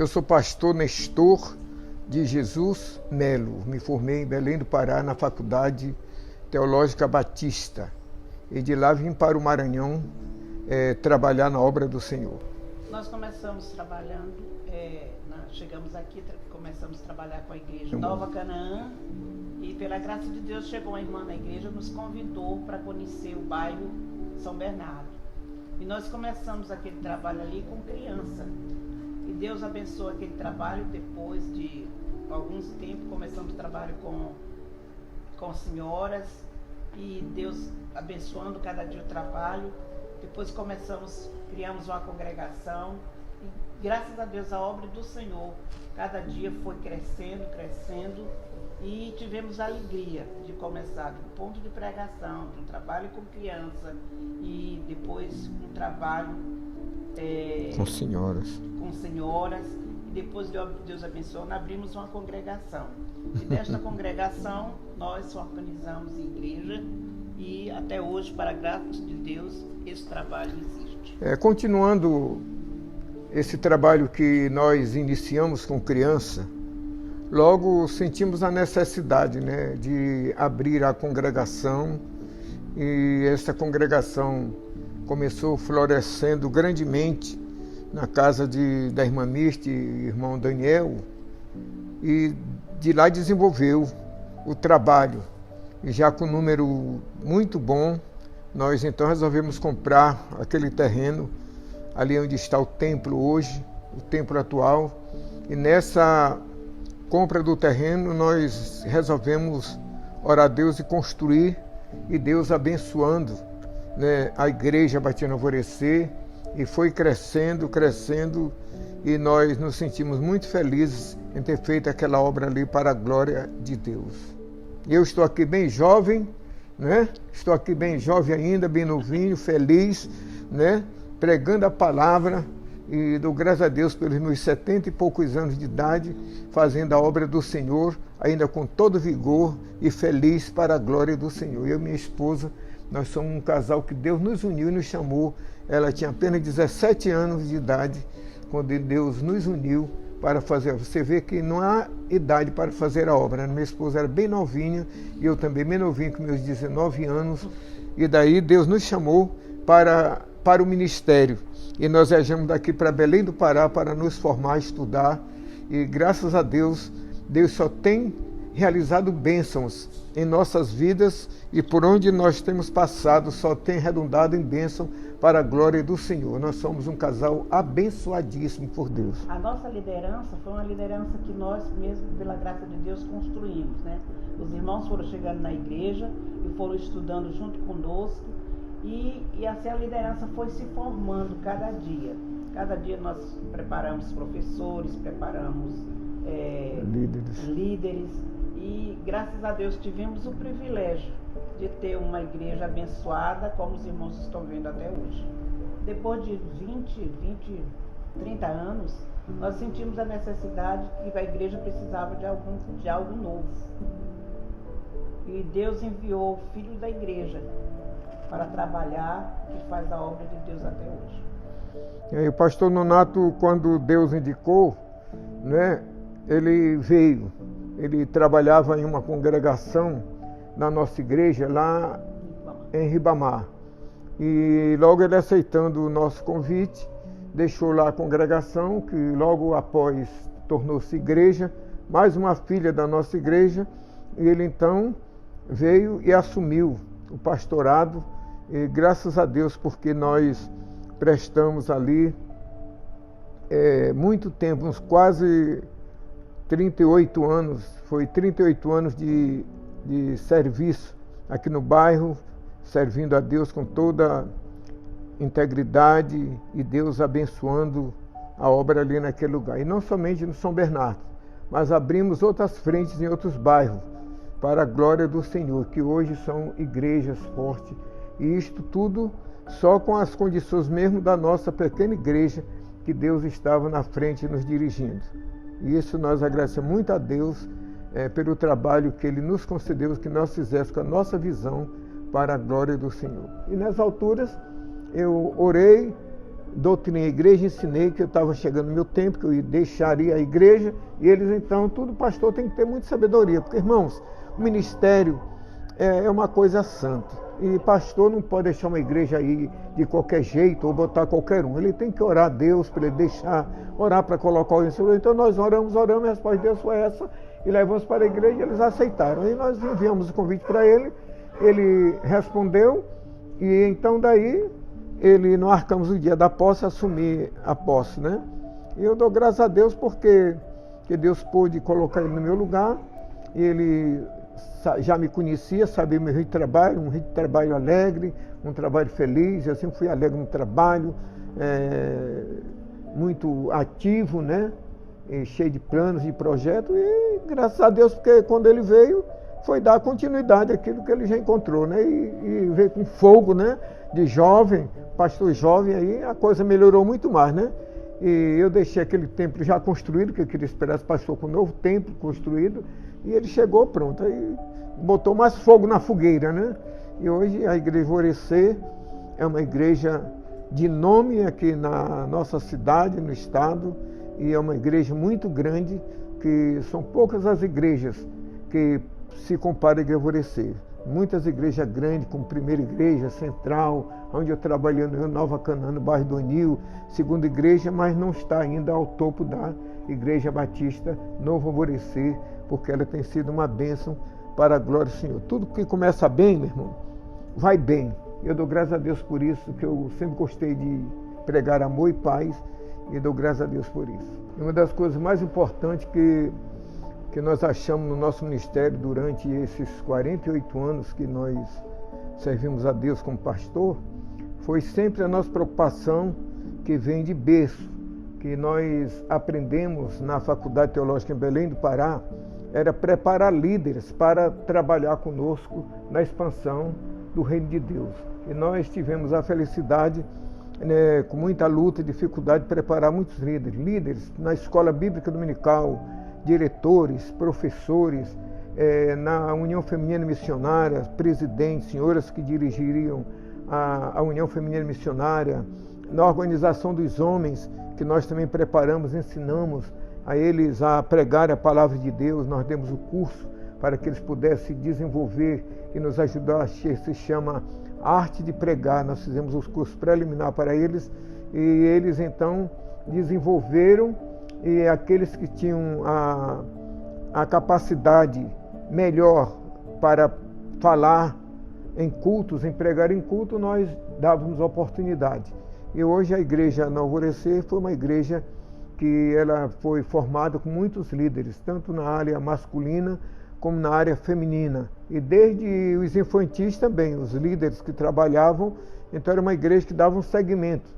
Eu sou pastor Nestor de Jesus Melo. Me formei em Belém do Pará, na Faculdade Teológica Batista. E de lá vim para o Maranhão trabalhar na obra do Senhor. Nós começamos trabalhando, chegamos aqui, começamos a trabalhar com a igreja Nova Canaã. E pela graça de Deus chegou uma irmã na igreja, nos convidou para conhecer o bairro São Bernardo. E nós começamos aquele trabalho ali com criança. E Deus abençoou aquele trabalho. Depois de alguns tempos começamos o trabalho com senhoras. E Deus abençoando cada dia o trabalho. Depois criamos uma congregação. E graças a Deus a obra do Senhor cada dia foi crescendo. E tivemos a alegria de começar de um ponto de pregação, de um trabalho com criança e depois um trabalho com senhoras. E depois Deus abençoando, abrimos uma congregação. E desta congregação nós organizamos igreja e até hoje, para a graça de Deus, esse trabalho existe. Continuando esse trabalho que nós iniciamos com criança, logo sentimos a necessidade, de abrir a congregação, e essa congregação começou florescendo grandemente na casa da irmã Mirte e irmão Daniel, e de lá desenvolveu o trabalho. E já com um número muito bom, nós então resolvemos comprar aquele terreno ali onde está o templo hoje, o templo atual, e nessa compra do terreno, nós resolvemos orar a Deus e construir, e Deus abençoando, a igreja Batina Alvorecer, e foi crescendo, e nós nos sentimos muito felizes em ter feito aquela obra ali para a glória de Deus. Eu estou aqui bem jovem, Estou aqui bem jovem ainda, bem novinho, feliz, pregando a palavra. E dou graças a Deus pelos meus 70 e poucos anos de idade, fazendo a obra do Senhor, ainda com todo vigor e feliz para a glória do Senhor. Eu e minha esposa, nós somos um casal que Deus nos uniu e nos chamou. Ela tinha apenas 17 anos de idade, quando Deus nos uniu para fazer. Você vê que não há idade para fazer a obra. Minha esposa era bem novinha, e eu também bem novinho, com meus 19 anos. E daí Deus nos chamou para o ministério. E nós viajamos daqui para Belém do Pará para nos formar, estudar. E graças a Deus, Deus só tem realizado bênçãos em nossas vidas, e por onde nós temos passado só tem redundado em bênção para a glória do Senhor. Nós somos um casal abençoadíssimo por Deus. A nossa liderança foi uma liderança que nós mesmos, pela graça de Deus, construímos. Os irmãos foram chegando na igreja e foram estudando junto conosco. E assim a liderança foi se formando cada dia. Cada dia nós preparamos professores, preparamos líderes. E graças a Deus tivemos o privilégio de ter uma igreja abençoada, como os irmãos estão vendo até hoje. Depois de 30 anos, nós sentimos a necessidade que a igreja precisava de algo novo. E Deus enviou o filho da igreja para trabalhar, que faz a obra de Deus até hoje. E aí, o pastor Nonato, quando Deus indicou, ele veio. Ele trabalhava em uma congregação na nossa igreja, lá em Ribamar. E logo ele, aceitando o nosso convite, deixou lá a congregação, que logo após tornou-se igreja, mais uma filha da nossa igreja. E ele então veio e assumiu o pastorado. E graças a Deus, porque nós prestamos ali muito tempo, uns quase 38 anos, foi 38 anos de serviço aqui no bairro, servindo a Deus com toda integridade, e Deus abençoando a obra ali naquele lugar. E não somente no São Bernardo, mas abrimos outras frentes em outros bairros, para a glória do Senhor, que hoje são igrejas fortes. E isto tudo só com as condições mesmo da nossa pequena igreja, que Deus estava na frente nos dirigindo. E isso nós agradecemos muito a Deus pelo trabalho que Ele nos concedeu, que nós fizéssemos com a nossa visão para a glória do Senhor. E nas alturas eu orei doutrinei a igreja, ensinei que eu estava chegando no meu tempo, que eu deixaria a igreja, e eles então, tudo pastor tem que ter muita sabedoria, porque irmãos, o ministério é uma coisa santa, e pastor não pode deixar uma igreja aí de qualquer jeito, ou botar qualquer um, ele tem que orar a Deus para ele deixar, orar para colocar o Senhor. Então nós oramos, e a resposta de Deus foi essa, e levamos para a igreja e eles aceitaram, aí nós enviamos o convite para ele respondeu, e então daí nós marcamos o dia da posse, assumir a posse, né? E eu dou graças a Deus porque Deus pôde colocar ele no meu lugar, ele já me conhecia, sabia o meu ritmo de trabalho, um ritmo de trabalho alegre, um trabalho feliz, eu sempre fui alegre no trabalho, muito ativo, né? E cheio de planos e projetos, e graças a Deus, porque quando ele veio, foi dar continuidade àquilo que ele já encontrou, né? E veio com fogo, né? De jovem, pastor jovem, aí a coisa melhorou muito mais, né? E eu deixei aquele templo já construído, que eu queria esperar esse pastor com um novo templo construído, e ele chegou pronto, aí botou mais fogo na fogueira, né? E hoje a Igreja Alvorecer é uma igreja de nome aqui na nossa cidade, no estado, e é uma igreja muito grande, que são poucas as igrejas que se compara a Igreja Alvorecer. Muitas igrejas grandes, como Primeira Igreja, Central, onde eu trabalhei no Nova Canaã, no bairro do Anil, Segunda Igreja, mas não está ainda ao topo da Igreja Batista Novo Alvorecer, porque ela tem sido uma bênção para a glória do Senhor. Tudo que começa bem, meu irmão, vai bem. Eu dou graças a Deus por isso, que eu sempre gostei de pregar amor e paz, e dou graças a Deus por isso. E uma das coisas mais importantes que nós achamos no nosso ministério durante esses 48 anos que nós servimos a Deus como pastor, foi sempre a nossa preocupação que vem de berço, que nós aprendemos na Faculdade Teológica em Belém do Pará, era preparar líderes para trabalhar conosco na expansão do Reino de Deus. E nós tivemos a felicidade, né, com muita luta e dificuldade, de preparar muitos líderes na Escola Bíblica Dominical, diretores, professores, na União Feminina Missionária, presidentes, senhoras que dirigiriam a União Feminina Missionária, na Organização dos Homens, que nós também preparamos, ensinamos a eles a pregar a palavra de Deus, nós demos o curso para que eles pudessem desenvolver e nos ajudar, se chama Arte de Pregar, nós fizemos os cursos preliminares para eles, e eles então desenvolveram, e aqueles que tinham a capacidade melhor para falar em cultos, em pregar em culto, nós dávamos oportunidade. E hoje a Igreja Alvorecer foi uma igreja que ela foi formada com muitos líderes, tanto na área masculina como na área feminina. E desde os infantis também, os líderes que trabalhavam, então era uma igreja que dava um segmento,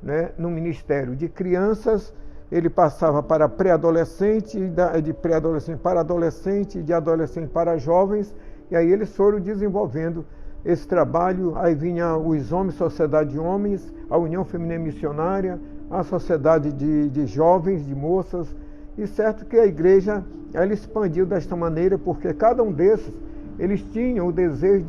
né, no ministério. De crianças, ele passava para pré-adolescente, de pré-adolescente para adolescente, de adolescente para jovens, e aí eles foram desenvolvendo esse trabalho. Aí vinha os homens, Sociedade de Homens, a União Feminina Missionária, a Sociedade de Jovens, de Moças, e certo que a igreja ela expandiu desta maneira, porque cada um desses, eles tinham o desejo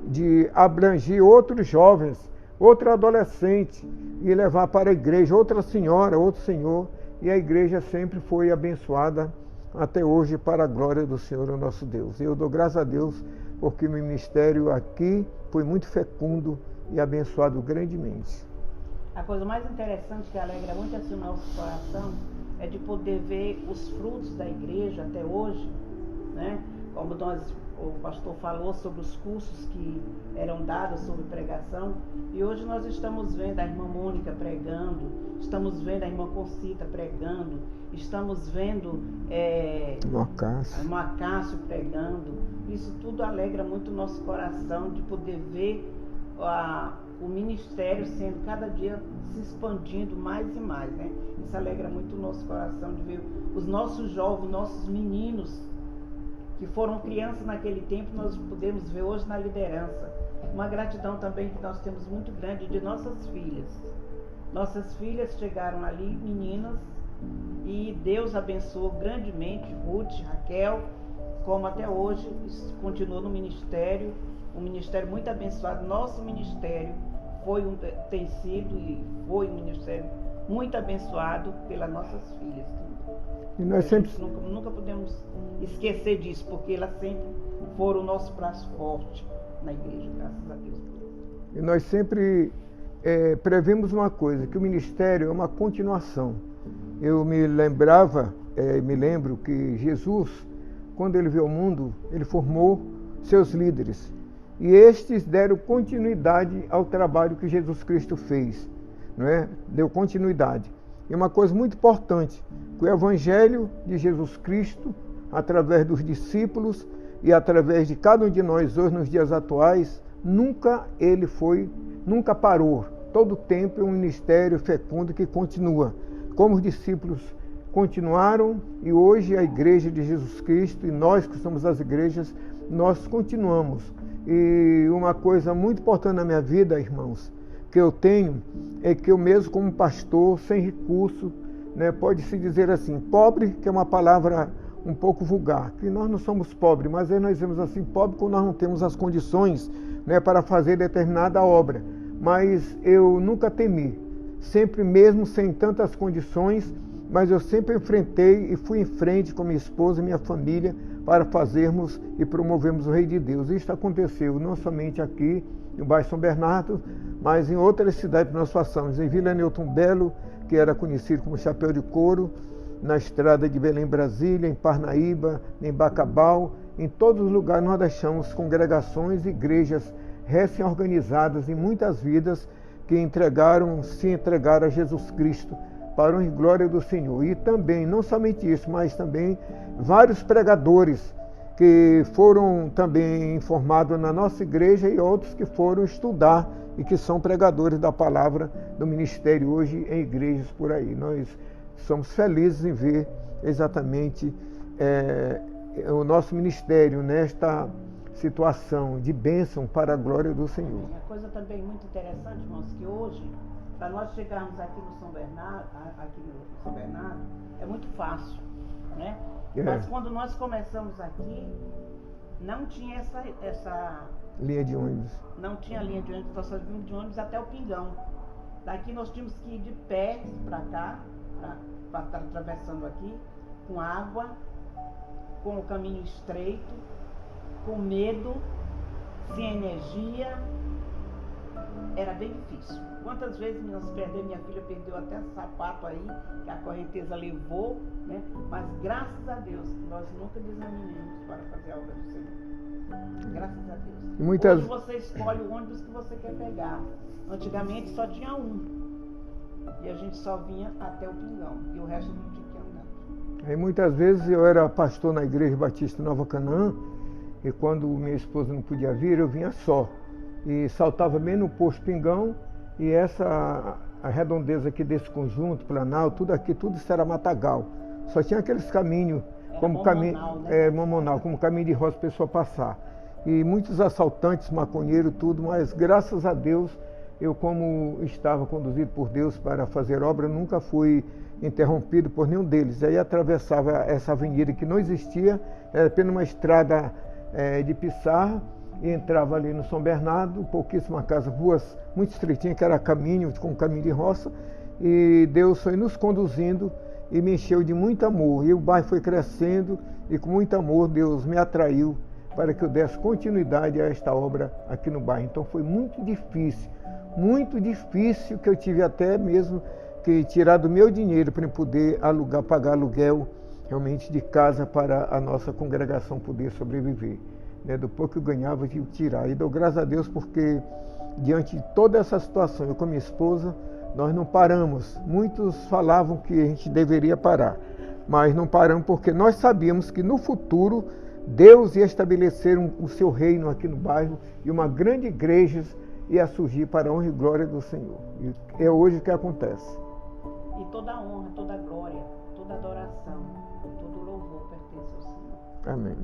de abranger outros jovens, outro adolescente, e levar para a igreja outra senhora, outro senhor, e a igreja sempre foi abençoada até hoje para a glória do Senhor, o nosso Deus. E eu dou graças a Deus, porque o meu ministério aqui foi muito fecundo e abençoado grandemente. A coisa mais interessante que alegra muito assim o nosso coração é de poder ver os frutos da igreja até hoje, né? Como o pastor falou sobre os cursos que eram dados sobre pregação, e hoje nós estamos vendo a irmã Mônica pregando, estamos vendo a irmã Concita pregando, estamos vendo a irmã Cássio pregando. Isso tudo alegra muito o nosso coração de poder ver o ministério sendo cada dia se expandindo mais e mais, né? Isso alegra muito o nosso coração de ver os nossos jovens, nossos meninos que foram crianças naquele tempo, nós podemos ver hoje na liderança. Uma gratidão também que nós temos muito grande de nossas filhas. Nossas filhas chegaram ali, meninas, e Deus abençoou grandemente Ruth, Raquel, como até hoje continuou no ministério, um ministério muito abençoado. Nosso ministério tem sido e foi um ministério muito abençoado pelas nossas filhas. E nós sempre... nunca podemos esquecer disso, porque elas sempre foram o nosso braço forte na igreja, graças a Deus. E nós sempre prevemos uma coisa, que o ministério é uma continuação. Eu me lembro que Jesus, quando ele veio ao mundo, ele formou seus líderes. E estes deram continuidade ao trabalho que Jesus Cristo fez, não é? Deu continuidade. E uma coisa muito importante, que o Evangelho de Jesus Cristo, através dos discípulos e através de cada um de nós hoje nos dias atuais, nunca parou. Todo o tempo é um ministério fecundo que continua. Como os discípulos continuaram e hoje a Igreja de Jesus Cristo e nós que somos as igrejas, nós continuamos. E uma coisa muito importante na minha vida, irmãos, que eu tenho, é que eu mesmo como pastor, sem recurso, né, pode-se dizer assim, pobre, que é uma palavra um pouco vulgar, que nós não somos pobres, mas aí nós dizemos assim, pobre quando nós não temos as condições, né, para fazer determinada obra. Mas eu nunca temi, sempre mesmo sem tantas condições, mas eu sempre enfrentei e fui em frente com minha esposa e minha família para fazermos e promovermos o Rei de Deus. Isso aconteceu não somente aqui no bairro São Bernardo, mas em outras cidades que nós passamos, em Vila Newton Belo, que era conhecido como Chapéu de Couro, na estrada de Belém, Brasília, em Parnaíba, em Bacabal, em todos os lugares nós deixamos congregações e igrejas recém-organizadas em muitas vidas que se entregaram a Jesus Cristo para a honra e glória do Senhor. E também, não somente isso, mas também vários pregadores que foram também informados na nossa igreja e outros que foram estudar e que são pregadores da palavra do ministério hoje em igrejas por aí. Nós somos felizes em ver exatamente o nosso ministério nesta situação de bênção para a glória do Senhor. Uma coisa também muito interessante, irmãos, que hoje, para nós chegarmos aqui no São Bernardo, é muito fácil, né? Mas quando nós começamos aqui, não tinha essa linha de ônibus. Não tinha linha de ônibus, nós só vimos de ônibus até o Pingão. Daqui nós tínhamos que ir de pé para cá, para estar atravessando aqui, com água, com o caminho estreito, com medo, sem energia. Era bem difícil. Quantas vezes nós perdemos, minha filha perdeu até sapato aí, que a correnteza levou, né? Mas graças a Deus, nós nunca desanimamos para fazer a obra do Senhor. Graças a Deus. Hoje você escolhe o ônibus que você quer pegar. Antigamente só tinha um. E a gente só vinha até o Pingão. E o resto não tinha que andar. Aí muitas vezes eu era pastor na Igreja Batista Nova Canaã, e quando minha esposa não podia vir, eu vinha só. E saltava bem no posto Pingão, e a redondeza aqui desse conjunto, Planalto, tudo aqui, tudo isso era matagal. Só tinha aqueles caminhos, como caminho, né? Momonal, como caminho de roça para a pessoa passar. E muitos assaltantes, maconheiros, tudo, mas graças a Deus, eu como estava conduzido por Deus para fazer obra, nunca fui interrompido por nenhum deles. Aí atravessava essa avenida que não existia, era apenas uma estrada de pissarra, e entrava ali no São Bernardo, pouquíssima casa, ruas muito estreitinhas, que era caminho, com caminho de roça, e Deus foi nos conduzindo e me encheu de muito amor. E o bairro foi crescendo, e com muito amor Deus me atraiu para que eu desse continuidade a esta obra aqui no bairro. Então foi muito difícil, que eu tive até mesmo que tirar do meu dinheiro para poder pagar aluguel realmente de casa para a nossa congregação poder sobreviver. Do pouco que eu ganhava, eu tive que tirar. E dou graças a Deus porque, diante de toda essa situação, eu com minha esposa, nós não paramos. Muitos falavam que a gente deveria parar, mas não paramos porque nós sabíamos que no futuro Deus ia estabelecer o seu reino aqui no bairro e uma grande igreja ia surgir para a honra e glória do Senhor. E é hoje que acontece. E toda honra, toda glória, toda adoração, todo louvor pertence ao Senhor. Amém.